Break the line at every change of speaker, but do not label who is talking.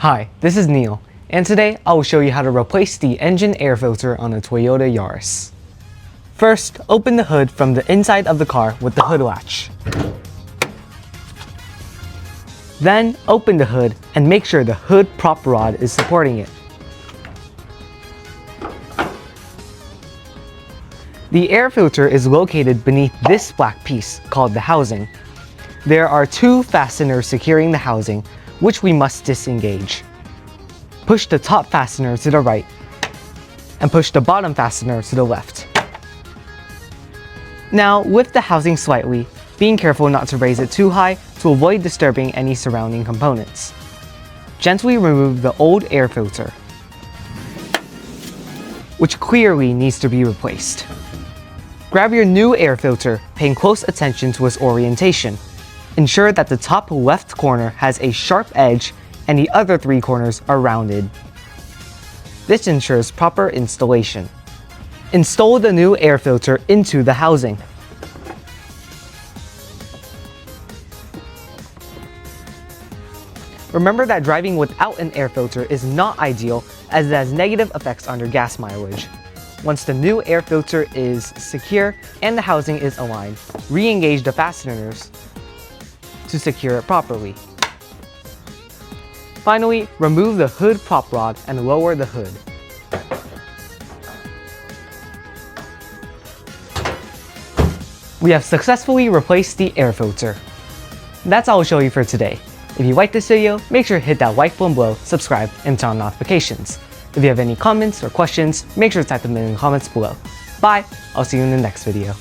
Hi, this is Neil, and today I will show you how to replace the engine air filter on a Toyota Yaris. First, open the hood from the inside of the car with the hood latch. Then, open the hood and make sure the hood prop rod is supporting it. The air filter is located beneath this black piece called the housing. There are two fasteners securing the housing, which we must disengage. Push the top fastener to the right and push the bottom fastener to the left. Now, lift the housing slightly, being careful not to raise it too high to avoid disturbing any surrounding components. Gently remove the old air filter, which clearly needs to be replaced. Grab your new air filter, paying close attention to its orientation. Ensure that the top left corner has a sharp edge and the other three corners are rounded. This ensures proper installation. Install the new air filter into the housing. Remember that driving without an air filter is not ideal, as it has negative effects on your gas mileage. Once the new air filter is secure and the housing is aligned, re-engage the fasteners to secure it properly. Finally, remove the hood prop rod and lower the hood. We have successfully replaced the air filter. That's all I'll show you for today. If you liked this video, make sure to hit that like button below, subscribe, and turn on notifications. If you have any comments or questions, make sure to type them in the comments below. Bye! I'll see you in the next video.